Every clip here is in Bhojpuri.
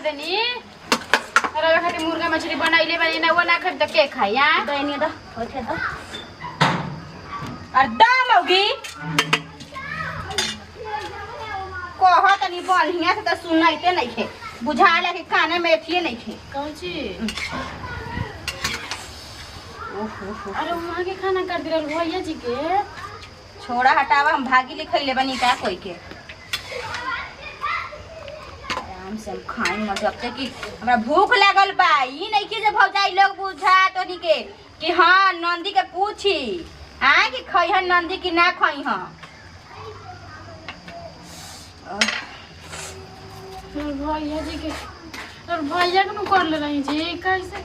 देनी अरे खातिर मुर्गा मछली बनाइले बनी ना वो ना खाब त के खाई हां दैनी द होथे द अड्डा मौगी कह तनी बढ़िया से त सुनैते नहीं थे बुझा ले कि काने में एथिए नहीं थे कौन चीज अरे वहां के खाना कर दिल भैया जी के छोड़ा हटावा हम भागी लिखैले बनी का कोई के आराम से हम खाए मत जब तक कि हमरा भूख लागल बा ई नहीं कि जे भौजाई लोग बुझा तोनी के कि हां नंदी के पूछी आ कि खइहन नंदी कि ना खइहन भैया जी के और भैया के कर ले रही जी कैसे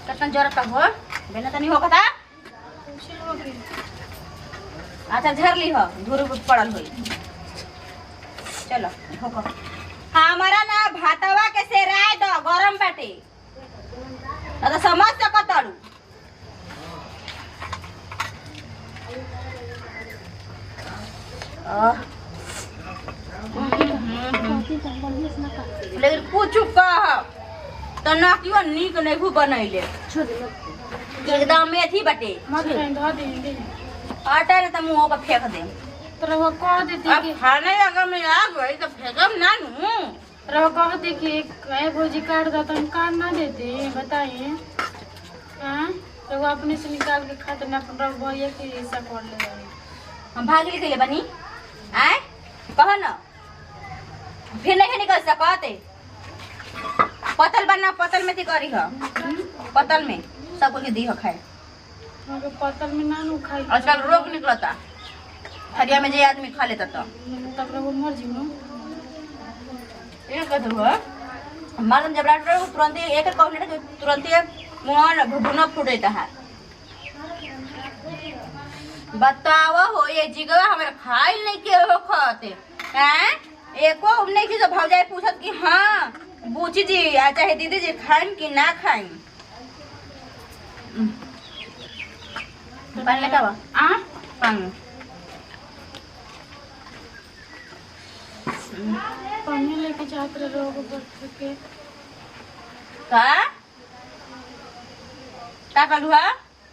कितना जरूरत हो बेना तनी हो कथा अच्छा झरली हो धूर पड़ल होई चलो होको हमारा ना भातवा के सेराय दो गरम बाटे तो समझ सकताड़ू लेकिन कुछ कह तो ना क्यों नीक नहीं बनैले एकदम मेथी बटे आटा ने तो मुंह पर फेंक दे रवा कह देती अब खाने अगर मैं आ गई तो फेंकम ना नू रवा कह दे कि कहे भौजी काट दो तो हम काट ना देते बताइए हां तो वो अपने से निकाल के खाते ना अपन भैया के ऐसा कर ले हम भाग ले बनी आए कह ना फिर नहीं निकल सकते पतल बना पतल में करी हो पतल में सब कुछ दी हो खाए मगर पतल में ना नु खाई आजकल रोग निकलता हरिया में जे आदमी खा लेता तो तब वो मर जीवो ये कद हो मालूम जब रात को तुरंत एक एक कौन तुरंत मुंह भुना फूटेता है बताओ हो ये जिगवा हमारे खाइल नहीं के हो खाते हैं एको नहीं की जो भौजाई पूछत कि हाँ बूची जी या चाहे दीदी जी खाइन कि ना खाइन पानी लेके आवा आ पानी पानी लेके जात रहे लोग बैठ के का कलुआ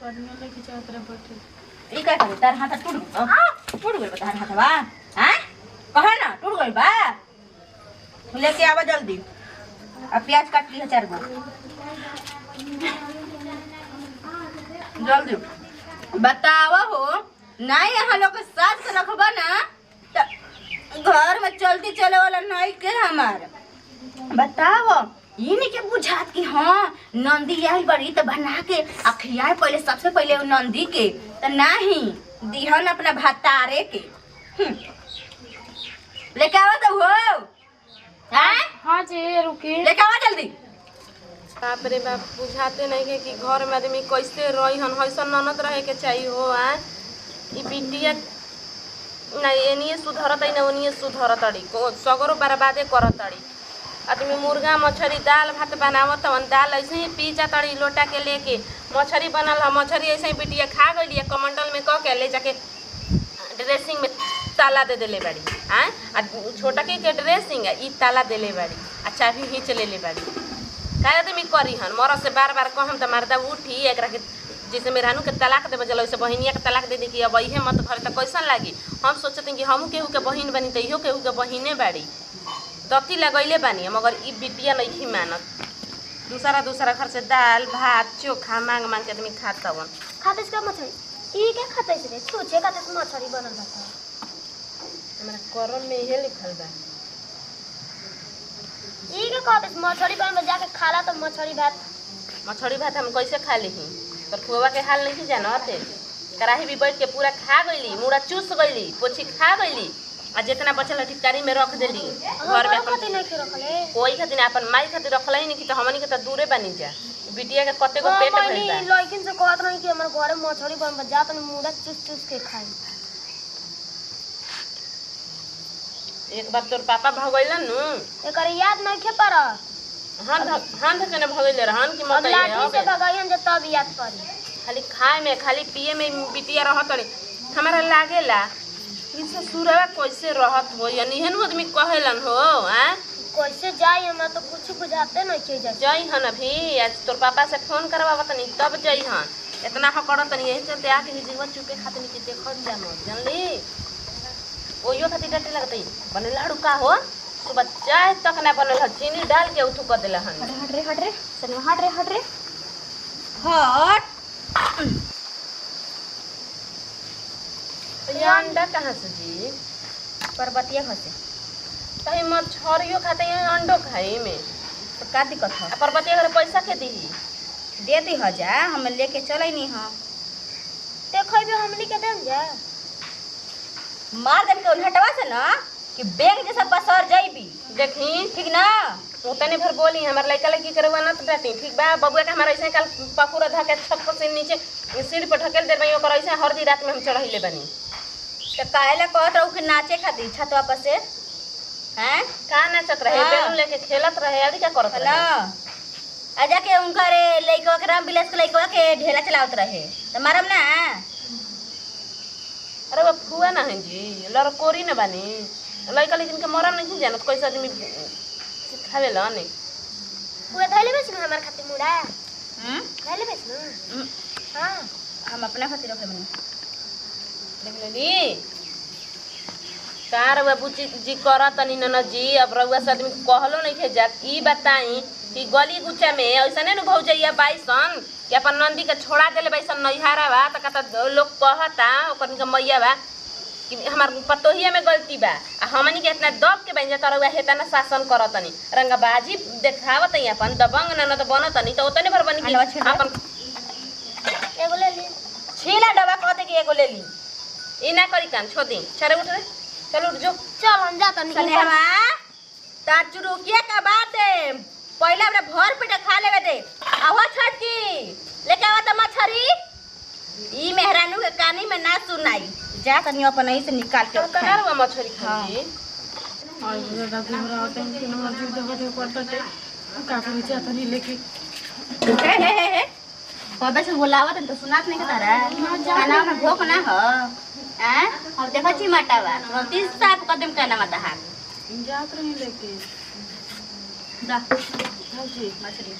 पानी लेके जात रहे बैठ ई का करे तार हाथ टूट गइल तार हाथवा हैं कहे ना टूट गइल बा लेके आवा जल्दी अब प्याज काट ली 4 गो जल्दी बतावा हो ना यहाँ लोग के साथ से रखबा ना तो घर में चलती चले वाला नहीं के हमार बताओ ये नहीं के बुझात कि हाँ नंदी आई बड़ी तो बना के अखियाए पहले सबसे पहले नंदी के तो नहीं दिहन अपना भतारे के लेके आवा तो हो हाँ जी रुके लेके आवा जल्दी बाप रे बाप बुझाते नहीं है कि घर में आदमी कैसे रही हन हईसन ननद रहे के चाहिए हो आ ई बिटिया ना एनिए सुधरत ना ओनिए सुधरतड़ी सगरो बर्बादे करतड़ी आदमी मुर्गा मछली दाल भात बनावत हन दाल ऐसे ही पी जातड़ी लोटा के लेके मछली बनल है मछली ऐसे ही बिटिया खा गई कमंडल में कह के ले जाके ड्रेसिंग में ताला दे देले बाड़ी आ छोटा के ड्रेसिंग है ई ताला देले बाड़ी आ चाबी खींच ले बाड़ी का आदमी करी हन मरद से बार बार कहम त मर्दा उठी एकरा के जैसे मेहरानू के तलाक देवे जल वैसे बहिनिया के तलाक दे दी कि अब इहे मत घर तो कैसन लागी हम सोचते कि हमू केहू के बहिन बनी तो इहो केहू के बहिने बाड़ी दती लगैले बानी मगर ई बिटिया नहीं मानत दूसरा घर से दाल भात चोखा मांग मांग के आदमी खाता हन खाते का मछली ई के खाते से छूछे खाते से मछली बनल बता हमरा करम में इहे लिखल बा ई के खाते से मछली बन जाके खाला तो मछली भात हम कैसे खा ली पर खुआ के हाल नहीं जानते कराही भी बैठ के पूरा खा गईली मुड़ा चूस गईली पोछी खा गईली आ जितना बचल ठिकारी में रख देली घर में अपन नहीं के रखले कोई खातिर अपन माई खातिर रखले नहीं कि तो हमनी के तो दूरे बनी जा बिटिया के कते को पेट भइल बा लइकिन से कहत रही कि हमर घरे मछली बन जा तनी मुड़ा चूस चूस के खाई एक बार तोर पापा भगैलन नु एकर याद नहीं के पर हम धकने भगैले रहन कि मत लाठी से भगाइन जे तब याद पड़ी खाली खाए में खाली पिए में बिटिया रहत रे हमारा लागेला ई ससुरवा कैसे रहत हो यानी हेन आदमी कहेलन हो हैं कैसे जाई हमरा तो कुछ बुझाते नहीं के जाई। जई हन अभी आज तोर पापा से फोन करवा तनी तब जई हन। इतना हकड़ तनी यही चलते आके ही जीवन चुपे खातिर के देखत जा मत जानली। ओयो खातिर डटे लगतई बने लाड़ू का हो सुबह चाय तक ना बनल ह चीनी डाल के उठू कर देला हन। हट रे सनवा हट रे हट ये अंडा कहाँ से जी? पर्वतिया घर से। कहीं मछरियो खाते हैं अंडो खाई में तो का दिक्कत है? पर्वतिया घर पैसा के दी दे दी हो जा हम लेके चले नहीं हम ते खइबे हमनी के देम जा। मार देम के उन्हटवा से ना कि बैंक जैसा पसर जाइबी। देखी ठीक ना उतने भर बोली हमार लड़का लड़की करवा ना तो डाटी ठीक बा। बबुआ के हमारा ऐसे कल पपूरा धके छत पर से नीचे सीढ़ी पर ढकेल दे बई ओकर ऐसे हर दी रात में हम चढ़ाइले बनी। तो काहेला कहत रहू कि नाचे खातिर छत वापस से हैं का नाचत रहे हाँ। बेलून लेके खेलत रहे अभी क्या करत ना रहे। आजा के उनकर लइकवा के राम बिलास के लइकवा के ढेला चलावत रहे तो मारम ना। अरे वो फुआ ना है जी लड़कोरी न बानी लड़का लेकिन के मरम नहीं जानत कैसे आदमी सिखावे ला नहीं। पूरा धइले बेस ना हमार खातिर मुड़ा धइले बेस ना। हां हम अपना खातिर रखे बनी देख लेली कार बाबू जी करत तनी न जी। अब रउआ से आदमी कहलो नहीं थे जात ई बताई कि गली गुच्चा में ऐसने न भौजैया बाईसन कि अपन नंदी के छोड़ा देले बाईसन नैहारा बा त कहता लोग कहता ओकर के मैया बा कि हमार पतोहिया में गलती बा आ हमनी के इतना दब के बन जाता रउआ हेता ना शासन करतनी रंगबाजी देखावत अपन दबंग न त बनतनी त ओतने भर बनी कि अपन एगो ले ली छीला डबा कहते कि एगो ले ली ई ना करी कान छोड़ दी चले उठ रे चल उठ जो चल हम जाता नहीं। सनेहवा तार चुरुकिया का बात है पहले अपने भर पेट खा लेवे दे आवा छट की लेके आवा त मछरी ई मेहरानू के कानी में ना सुनाई जा तनी अपन ऐसे निकाल के तो कनार हुआ मछली खाई और दादा हमरा आते हैं कि नंबर जो दबा दे पड़ता है का करी चाहता नहीं लेके हे कबे से बोलावत तो सुनात नहीं कतारा खाना में भूख ना हो हैं और देखो छी मटावा 30 साल कदम करना मत हां जात रही लेके दा हाँ जी मछली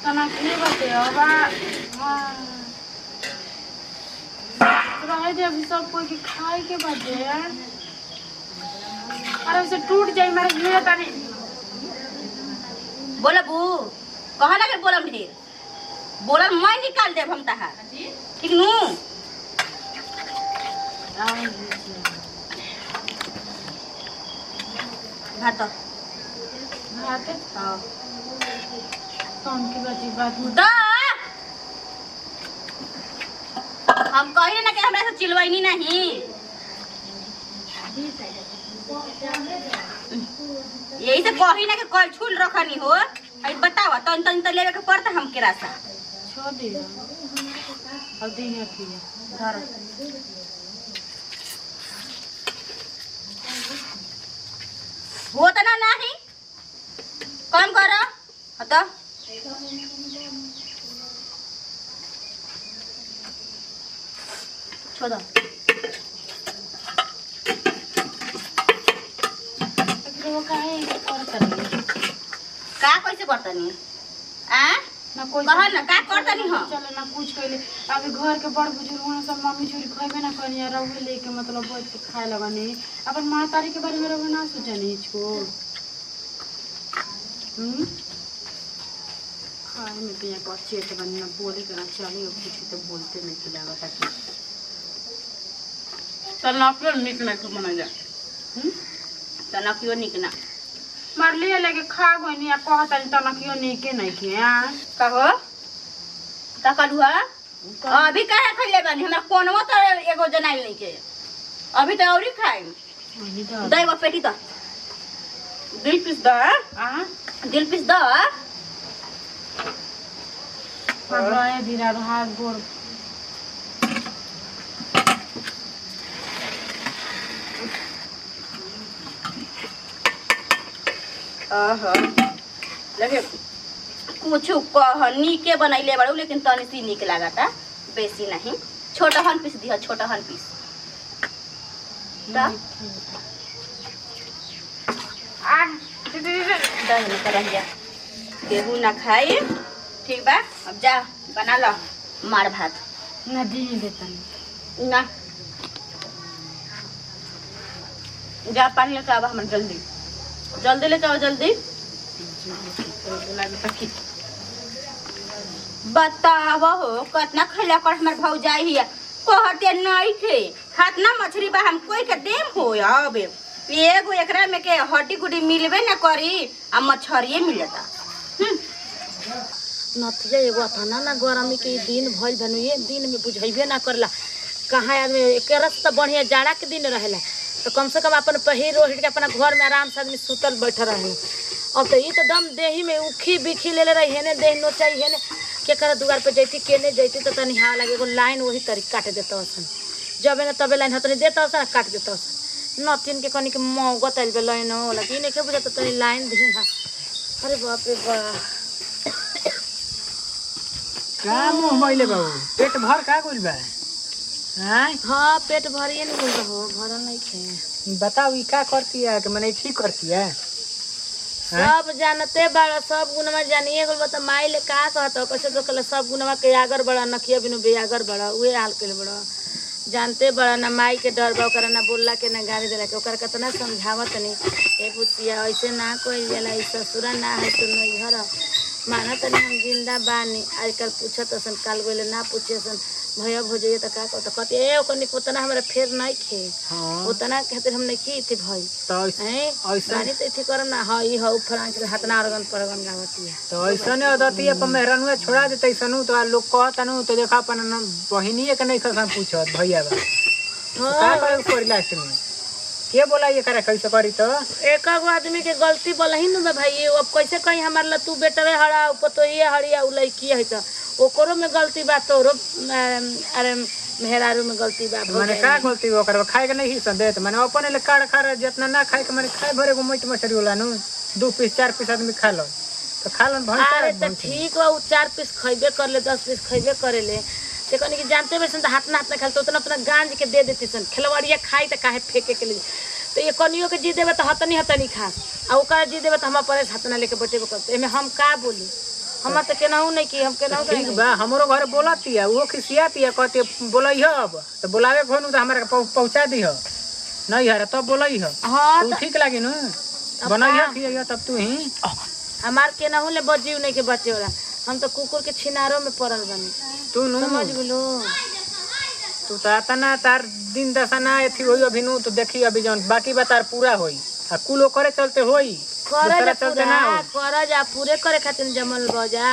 तना के बाते अब हां रहे दे अभी सब कोई के खाए के बाते अरे उसे टूट जाई मारे घेरा तानी बोला बू कहाँ लगे बोलम ढेर बोलम मैं निकाल देब हम तहा ठीक नू भात भाते हां कौन की बात दा हम कहिए ना कि हमरा से चिलवाइनी नहीं यही से कही ना कि कल छूल रखनी हो आई बतावा तन तन त लेवे के पड़ता हम के रास्ता छोड़ दिया अब दी है फिर धर हो त ना नहीं कम करो हतो छोड़ दो वो काहे करता नहीं का कैसे करतनी आ ना कोई कहा ना का करतनी हम चलो ना कुछ कहले अभी घर के बड़ बुजुर्ग होने सब मम्मी चोरी खाइबे ना करिया रहुए लेके मतलब बैठ के खाए लगनी अपन महतारी के बारे में रहुए ना सोचनी इसको खाए में तो यहाँ को अच्छी अच्छी बनी ना बोले के ना चाहिए कुछ तो बोलते नहीं कि लगा ताकि चल ना फिर निक ना के बना जा तना क्यों निकना मार लिए लेके खा गई नहीं कहता नहीं तना क्यों निके नहीं के कहो का कलुआ अभी काहे खइले बानी हमरा कोनवा त एगो जनाइल नहीं के अभी तो औरी खाई दई वो पेटी त दिल पीस द दिल पीस द रहे धीरा हाथ गोर लगे कुछ कह नीके बनैले बड़ू लेकिन तनी सी निक लागता बेसी नहीं छोटा हन पीस दिया छोटा हन पीस दा दही कर रह जा केहू ना खाई ठीक बा। अब जा बना लो मार भात। ना दी देता ना जा पानी लेके आवा हमर जल्दी जल्दी लेके आओ जल्दी। बतावा हो कितना खैला कर हमर भौजाई हिया कहते नहीं थे खातना मछली बा हम कोई के देम हो। अब एगो एकरा में के हड्डी गुड्डी मिलबे ना करी आ मछरिए मिलता। नथिया एगो थाना ना गरमी के दिन भइल बनू ये दिन में बुझेबे ना करला कहाँ आदमी एक रस तो बढ़िया जाड़ा के दिन रहेला तो कम से कम अपन पहिर ओढ़ के अपना घर में आराम से आदमी सुतल बैठल रहे। अब तो ये तो दम देही में उखी बिखी ले रही है ने देह नोचाई है ने के कर दुआर पे जैती केने जैती तो तनी हाँ लगे एगो लाइन वही तरीका काट देता हसन जब ना तबे लाइन हतनी देता हसन काट देता हसन नथिन के कनी के मौगत आइल बे लाइन होला कि नहीं के बुझा तो तनी लाइन दी हां। अरे बाप रे बाप का मुंह मैले बाबू पेट भर का गइल बा हैं? हाँ पेट भरिए नहीं बोल रहा भरल नहीं खे। बताओ ई का करती है कि मने ठीक करती है? सब जानते बड़ा सब गुणवा जानिए गल बता माई ले का कहत कैसे तो कल सब गुणवा के आगर बड़ा नखिया बिनु बेआगर बड़ा उहे हाल के बड़ा जानते बड़ा ना माई के डर बा ओकरा ना बोलला के ना गाली देला के ओकरा कितना समझावत नहीं ए पुतिया ऐसे ना कोई जाला ई ससुरा ना है तो नैहर माना तनी हम जिंदा बानी आजकल पूछत असन काल गोले ना पूछे सन भैया भोजइए तो का कहते ए ओकनी उतना हमरा फेर नहीं खे हां उतना खातिर हम नहीं की थी भाई तो हैं ऐसा मानी तो इथे करम ना हां ई हौ फ्रांस के हतना अरगन परगन गावती है तो ऐसा ने अदती है पर मेहरानुआ छोड़ा देते सनु तो लोग कहतनु तो देखा अपन बहिनीए के नहीं खसन पूछत भैया बा तो का करे कोई लास्ट में के बोला ये करे कैसे करी तो एक गो आदमी के गलती बोलही न भाई अब कैसे कहीं हमार ला तू बेटवे हड़ा तो ये हड़िया उ लड़की है तो ओकरो में गलती बा तोरो अरे मेहरारू में गलती बा माने का गलती ओकर खाए के नहीं सन देत माने अपने ले काड़ खा जितना ना खाए के माने खाए भरे गो मीट मछली होला नु 2 पीस 4 पीस आदमी खा लो तो खा लो अरे तो ठीक बा उ 4 पीस खइबे कर ले 10 पीस खइबे करे ले ते कनी के जानते बेसन तो हाथ ना खाल तो उतना अपना गांज के दे देती सन खिलवाड़िया खाई तो काहे फेंके के लिए तो ये कनियो के जी देवे तो हतनी खा आ ओकरा जी देवे तो हम पर हतना लेके बैठेबे करते एमे हम का बोली हम तो केनाहू नहीं की हम केनाहू ठीक बा हमरो घर बोलती है वो खिसियाती है कहते बोलई हो अब तो बोलावे फोन तो हमरा पहुंचा दी हो नहीं है तब बोलई हो हां तू ठीक लागी न बनइया खिया तब तू ही हमार केनाहू ले बजीव नहीं के बचे वाला हम तो कुकुर के छिनारो में पड़ल बनी तू नु समझ गेलो तू तो आता ना तार दिन दशा ना एथी होई अभी नु तो देखी अभी जौन बाकी बतार पूरा होई आ कुलो करे चलते होई करे चलते ना करे जा पूरे करे खातिर जमल बजा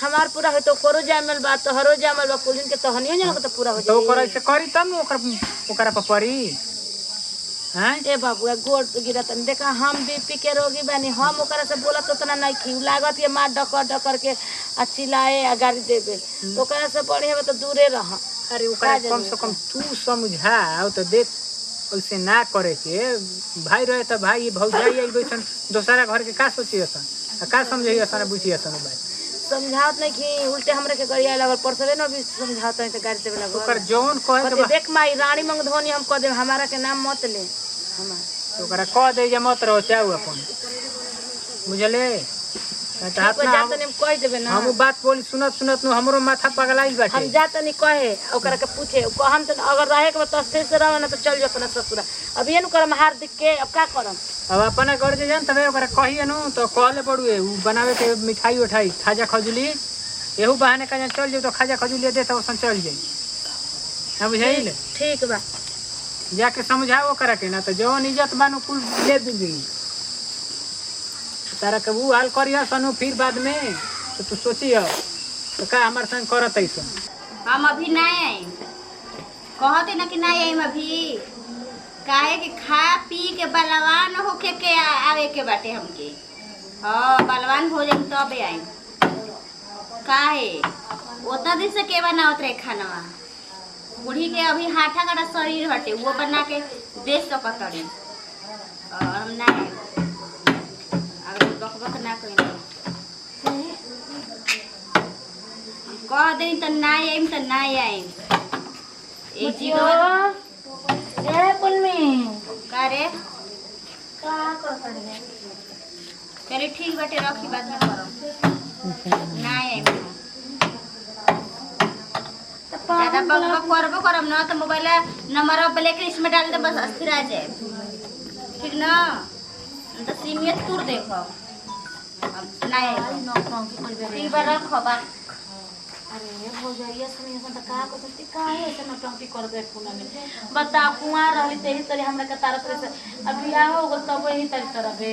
हमार पूरा हो तो करो जामल बा तो हरो जामल बा कुलिन के तहनियो जन तो पूरा हो तो जाई करे से करी तब नु ओकरा पर परी हैं ए बाबू गोड़ तो गिरत देखा हम बीपी के रोगी बानी हम ओकरा से बोलत उतना नहीं खी लागत ये मार डकर के आ चिल्लाए आ गाड़ी देबे तो ओकरा से बढ़िया तो दूरे रह। अरे ओकरा कम से कम तू समझा तो देख ऐसे ना करे के भाई रहे तो भाई भौजाई आई बैठन दोसरा घर के का सोची असन का समझी असन बुझी असन बात समझावत नहीं कि उल्टे हमरे के गरिया लगल परसवे न भी समझावत है तो गाड़ी देबे लगल ओकर जौन कहे के देख माई रानी मंगधोनी हम कह दे हमारा के नाम मत ले हमार ओकरा कह दे जे मत रहो चाहू अपन बुझले त हाथ ना जात नहीं कह देबे ना हम बात बोल सुनत नु हमरो माथा पगलाइल बाटे हम जात नहीं कहे ओकरा के पूछे हम तो अगर रहे के तो स्थिर से रहे ना तो चल जा अपना ससुरा अब ये नु करम हार दिख के अब का करम अब अपना घर जे जान तबे ओकरा कहिए नु तो कहले पड़ुए उ बनावे के मिठाई उठाई खाजा खजुली एहू बहाने का चल जे तो खाजा खजुली दे तो चल जाई ना बुझाइल ठीक बा जाके समझाओ करा के ना तो जवन इज्जत बानु कुल ले दी तारा के वो हाल करिया सनु फिर बाद में तो तू सोचियो तो का हमार संग करत ऐसा हम अभी नहीं आए कहते ना कि नहीं आए अभी काहे कि खा पी के बलवान होके के आवे के बाटे हमके हाँ बलवान हो जाए तब आए काहे उतना दिन से के बनावत रहे खाना बूढ़ी के अभी हाथा काटा शरीर हटे वो बना के दे सकत रही हम ना अगर बकबक ना कहीं कह दे तो ना आइम तो ना आइम एक चीज ए पुलमी का रे का कर चलिए ठीक बाटे रखी बाद में करम ना आई ज्यादा बक करबो करम ना तो मोबाइल नंबर ब्लैक लिस्ट में डाल दे बस अस्थिर आ जाए ठीक ना तो सीमियत तुर देखो नहीं ठीक बार रखो बा अरे हो जाइए सुनिए सन त का को सकती काहे ऐसे नौटंकी कर दे फोन में बता कुआं रहली तेही तरी हमरा के तारत रहे से अब बियाह हो गल तब वही तरी तरबे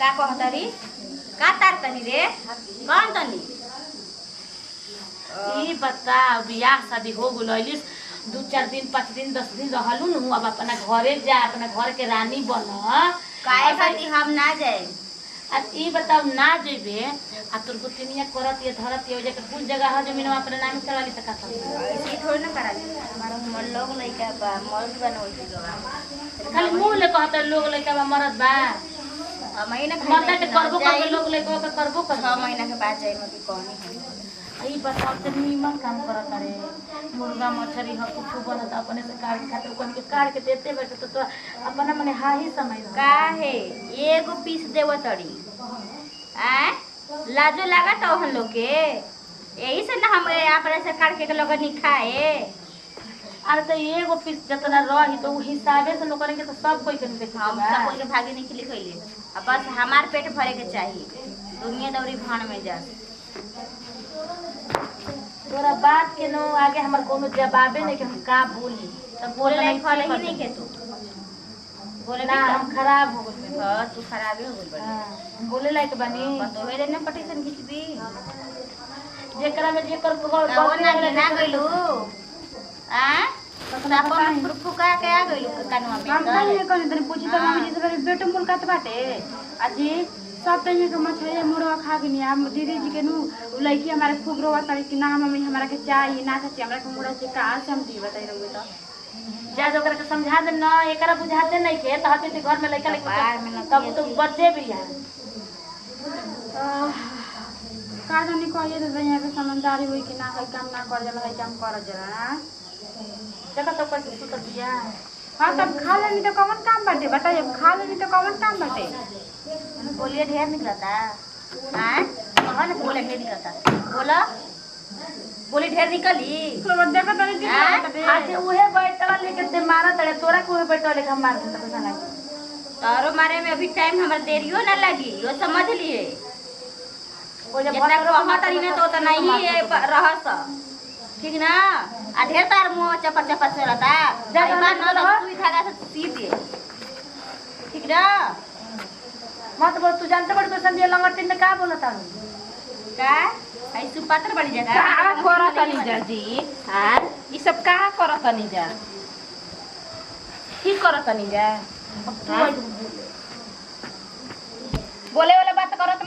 का कहतरी का तार तनी रे कौन तनी ई बता बियाह शादी हो गइलिस 2-4 दिन 5 दिन 10 दिन रहलू न अब अपना घरे जा अपना घर के रानी बन काहे खाती हम ना जाए आ ई बताओ ना जेबे आ तोर गुतिनिया करत ये धरत ये जगह कुल जगह है जमीन में अपने नाम करवाली त का ये थोड़ी ना करा हमारा मन लोग लइका बा मर्द बन होई गवा खाली मुंह ले कहत लोग लइका बा मरद बा महीना मरदा के करबो करबो लोग लइका के करबो कर 6 महीना के बाद जाए मत कहनी है ई बताओ ते नीमन काम करत रे मुर्गा मछली ह कुछ बनत अपने से काट खातिर कोन के काट के देते बैठे तो अपना मने हाही समय का है एगो पीस देव तड़ी आ लाजो लागत हम लोग के यही से ना हम अपने से काट के लोग नहीं खाए अरे तो एगो पीस जितना रही तो उ हिसाबे से लोग के तो सब कोई के देखे हम सब कोई के भागे नहीं खिले खइले अब बस हमार पेट भरे के चाहिए दुनिया दौरी भान में जा तोरा बात के नो आगे हमर कोनो जवाबे नहीं कि हम का बोली तब बोले लायक फल ही नहीं के तू बोले ना ना हम खराब हो गइल हां तू खराब हो गइल बड़ी हां बोले लायक बनी तो हेरे ना पटीशन खींच दी जेकरा में जेकर वो ना गइलू आ तो अपन फुका के आ गइलू कानवा में काम नहीं है कने तनी पूछी तो मम्मी जी से मेरे बेटो मुलकात बाटे अजी सब तनी के मछली मुर्गा खा के नहीं हम दीदी जी के नु लड़की हमारे फुगरो तारी कि ना मम्मी हमरा के चाहिए ना चाहिए हमरा के मुर्गा से का से हम दी बताई रहुए तो जा जो ओकरा के समझा दे ना एकरा बुझाते नहीं के तो हते घर में लइका लेके तब तो बच्चे भी है का जानी कहिए तो यहाँ पे समझदारी हुई कि ना है काम ना कर जाला है काम कर जाला देखा तो कैसे सुत दिया हां तब खा लेनी तो कौन काम बाटे बताइए खा लेनी तो कौन काम बाटे बोलिए ढेर निकलता हां कहां ना बोले ढेर निकलता बोला बोली ढेर निकली तो देखो तनी कि अच्छा उहे बैठवा लेके ते मारा तड़े तोरा को उहे बैठवा लेके हम मार दे तो ना तारो मारे में अभी टाइम हमार देरियो ना लगी वो समझ लिए वो जब जितना कहा तरी ना तो उतना ही रहस ठीक ना आ ढेर तार मुंह चपर चपर से रहता जा बात ना सुई धागा से सी दे ठीक ना मत बोल तू जानते बड़ तो संजय लंगटिन ने का बोलता का ऐसु पात्र बड़ी जगह का करत तनी जा जी हां ई सब का करत तनी जा की करत तनी जा बोले वाला बात करत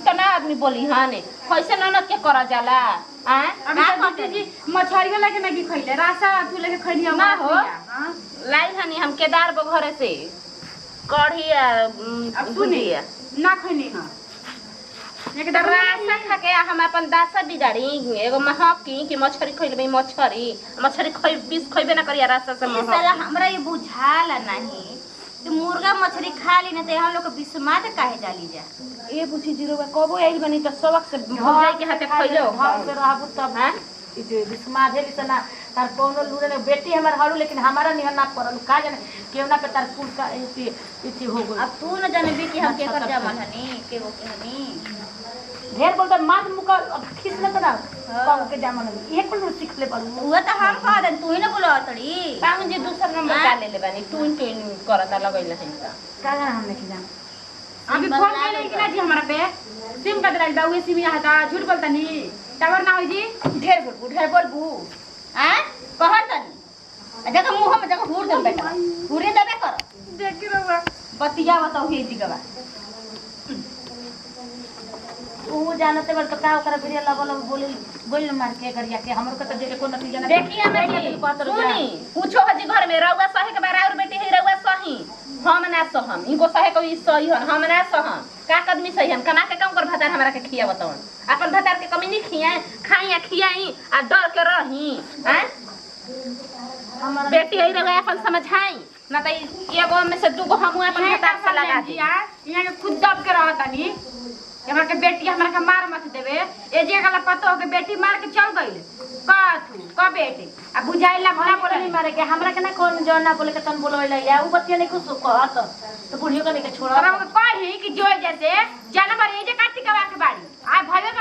तो ना आदमी बोली हां ने कैसे ननद के कर जाला हां अभी तो दीदी जी मछली लेके नहीं खइले रासा तू लेके खइली हम ना हो। हां लाई हनी हम केदार बो घरे से कढ़ी अब सुनी ना खइली हां एक रास्ता खा के हम अपन दासा बिगाड़ी एगो महकी कि मछरी खइले मछरी खइ बीस खइबे ना करिया रास्ता से ये साला हमरा ये बुझाला नहीं कि मुर्गा मछली खा ली ना तो हम लोग को बिस्मात काहे डाली जा ए पूछी जीरो बा कबो आइल बनी त सबक से भौजाई के हाथे खइलो घर पे रहबू तब हां ई जो बिस्माधे लिसना तार कोनो लूरे ने बेटी हमर हड़ू लेकिन हमारा निहर ना परल का जाने केवना पे तार कुल का इति हो गई अब तू न जाने भी कि हम के कर जामल हनी के वो के हनी ढेर बोलता मात मुका अब खींच ले तना कम के जामन ये कुल सीख ले पर वो तो हम कह दे तू ही ना बोला तड़ी पांग जे दूसर नंबर का ले बानी टून करता लगइल है का जाने हम नहीं जान अभी फोन कइले कि ना जी हमरा पे सिम का दिलाई बाऊ सिम यहाँ था झूठ बोलता नहीं टावर ना होई जी ढेर बोलबू हैं कहत तनी जगह मुंह में जगह हुर दे बेटा हुरे देबे कर देख के रहुआ बतिया बताओ हे जी गवा ऊ जानते बड़ तो का ओकरा भिड़िया लगल बोल मार के करिया के हमरो के तो एको नतीजा ना देखिए हमें सुनी पूछो हजी घर में रउआ सही के बारे और बेटी है रउआ सही हम ना सहम इनको सहे को ई सही हन हम ना सहम का आदमी सही हन कना के काम कर भतार हमरा के खिया बतावन अपन भतार के कमी नहीं खियाए खाई खियाई आ डर के रही हैं बेटी है रउआ अपन समझाई ना तो एगो में से दूगो हम अपन हतार से लगा दी यहाँ के खुद दब के रह तनी हमरा के बेटी हमरा के मार मत देवे ए जे गला पतो के बेटी मार के चल गइल का बेटे अब बुझाइला भला बोले नहीं मारे के हमरा के ना कौन जो ना बोले के तन बोलैला या उ बतिया नहीं कुछ कहत तो बुढ़ियो के नहीं के छोड़ा तोरा कही कि जो जैसे जानवर ए जे काटी के बाड़ी आ भवे